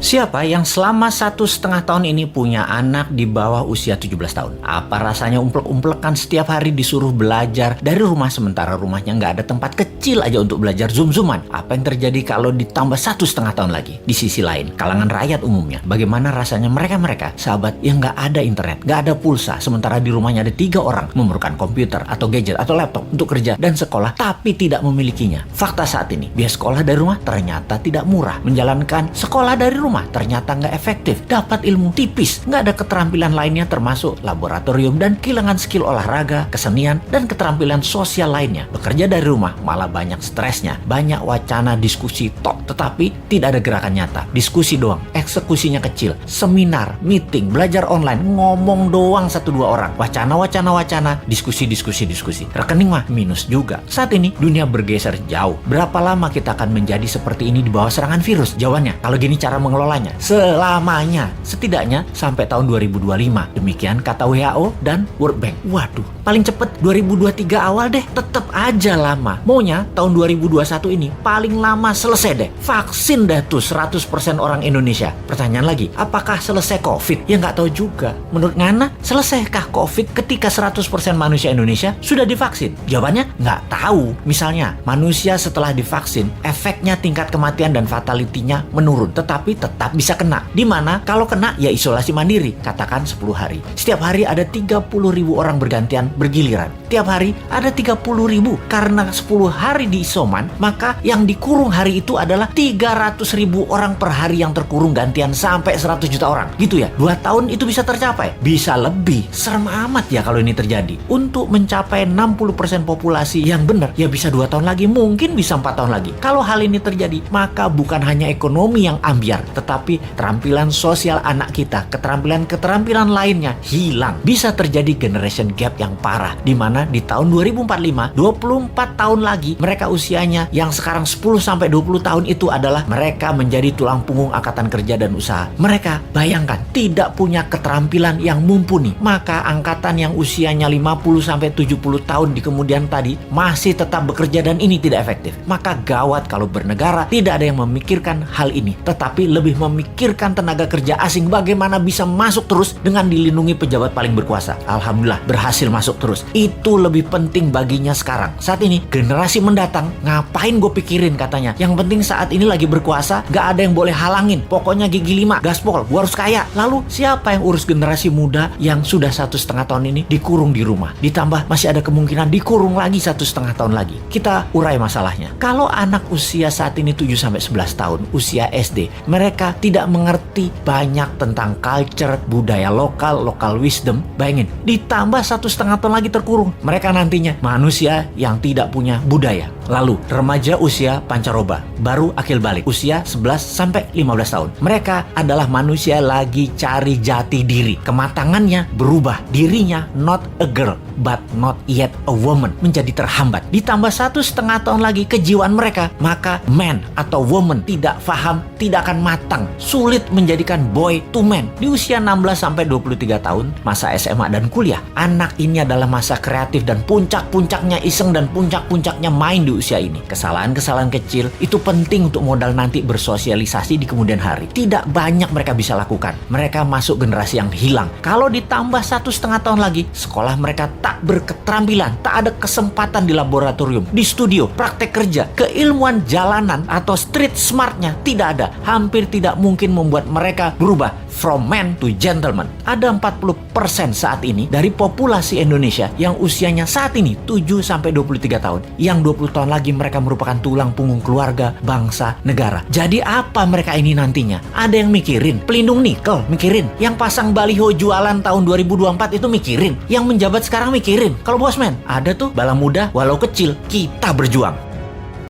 Siapa yang selama 1,5 tahun ini punya anak di bawah usia 17 tahun? Apa rasanya umplek-umplekan setiap hari disuruh belajar dari rumah sementara rumahnya nggak ada tempat kecil aja untuk belajar zoom-zooman? Apa yang terjadi kalau ditambah 1,5 tahun lagi? Di sisi lain, kalangan rakyat umumnya, bagaimana rasanya mereka sahabat yang nggak ada internet, nggak ada pulsa, sementara di rumahnya ada 3 orang memerlukan komputer atau gadget atau laptop untuk kerja dan sekolah, tapi tidak memilikinya. Fakta saat ini, biaya sekolah dari rumah ternyata tidak murah. Menjalankan sekolah dari rumah ternyata nggak efektif, dapat ilmu tipis, nggak ada keterampilan lainnya termasuk laboratorium dan kehilangan skill olahraga, kesenian, dan keterampilan sosial lainnya. Bekerja dari rumah malah banyak stresnya, banyak wacana diskusi tok, tetapi tidak ada gerakan nyata. Diskusi doang, eksekusinya kecil, seminar, meeting, belajar online, ngomong doang 1-2 orang, wacana, diskusi. Rekening mah minus juga. Saat ini dunia bergeser jauh. Berapa lama kita akan menjadi seperti ini di bawah serangan virus? Jawabannya, kalau gini cara mengelolanya, selamanya, setidaknya sampai tahun 2025. Demikian kata WHO dan World Bank. Waduh, paling cepet 2023 awal deh. Tetap aja lama. Maunya tahun 2021 ini paling lama selesai deh. Vaksin deh tuh 100% orang Indonesia. Pertanyaan lagi, apakah selesai COVID? Ya nggak tahu juga. Menurut Ngana, selesaikah COVID ketika 100% manusia Indonesia sudah divaksin? Jawabannya nggak tahu. Misalnya, manusia setelah divaksin, efeknya tingkat kematian dan fatality-nya menurun, tetapi tetap bisa kena. Dimana kalau kena ya isolasi mandiri, katakan 10 hari. Setiap hari ada 30.000 orang bergantian bergiliran. Tiap hari ada 30.000. Karena 10 hari di isoman, maka yang dikurung hari itu adalah 300.000 orang per hari yang terkurung gantian sampai 100 juta orang. Gitu ya, 2 tahun itu bisa tercapai? Bisa lebih. Serem amat ya kalau ini terjadi. Untuk mencapai 60% populasi yang benar, ya bisa 2 tahun lagi, mungkin bisa 4 tahun lagi. Kalau hal ini terjadi, maka bukan hanya ekonomi yang ambiar, tetapi keterampilan sosial anak kita, keterampilan lainnya hilang. Bisa terjadi generation gap yang parah, di mana di tahun 2045, 24 tahun lagi, mereka usianya yang sekarang 10-20 tahun itu adalah mereka menjadi tulang punggung angkatan kerja dan usaha. Mereka, bayangkan, tidak punya keterampilan yang mumpuni. Maka angkatan yang usianya 50-70 tahun di kemudian tadi masih tetap bekerja dan ini tidak efektif. Maka gawat kalau bernegara tidak ada yang memikirkan hal ini, tetapi lebih memikirkan tenaga kerja asing bagaimana bisa masuk terus dengan dilindungi pejabat paling berkuasa. Alhamdulillah berhasil masuk terus. Itu lebih penting baginya sekarang. Saat ini generasi mendatang ngapain gue pikirin katanya. Yang penting saat ini lagi berkuasa, gak ada yang boleh halangin. Pokoknya gigi 5, gaspol, gue harus kaya. Lalu siapa yang urus generasi muda yang sudah 1,5 tahun ini dikurung di rumah? Ditambah masih ada kemungkinan dikurung lagi 1,5 tahun lagi. Kita urai masalahnya. Kalau anak usia saat ini 7-11 tahun, usia SD, mereka tidak mengerti banyak tentang culture, budaya lokal wisdom. Bayangin, ditambah 1,5 tahun lagi terkurung. Mereka nantinya manusia yang tidak punya budaya. Lalu remaja usia pancaroba, baru akil balik, usia 11-15 tahun. Mereka adalah manusia lagi cari jati diri. Kematangannya berubah. Dirinya not a girl, but not yet a woman. Menjadi terhambat. Ditambah 1,5 tahun lagi kejiwaan mereka, maka man atau woman tidak paham, tidak akan matang. Sulit menjadikan boy to man. Di usia 16-23 tahun, masa SMA dan kuliah, anak ini adalah masa kreatif dan puncak-puncaknya iseng dan puncak-puncaknya main di usia ini. Kesalahan-kesalahan kecil itu penting untuk modal nanti bersosialisasi di kemudian hari. Tidak banyak mereka bisa lakukan. Mereka masuk generasi yang hilang. Kalau ditambah 1,5 tahun lagi, sekolah mereka tak berketerampilan, tak ada kesempatan di laboratorium, di studio, praktek kerja, keilmuan jalanan atau street smartnya tidak ada. Hampir tidak mungkin membuat mereka berubah from man to gentleman. Ada 40% saat ini dari populasi Indonesia yang usianya saat ini 7-23 tahun. Yang 20 tahun lagi mereka merupakan tulang punggung keluarga, bangsa, negara. Jadi apa mereka ini nantinya? Ada yang mikirin pelindung nikel, mikirin. Yang pasang baliho jualan tahun 2024 itu mikirin. Yang menjabat sekarang mikirin. Kalau bosman, ada tuh bala muda walau kecil, kita berjuang.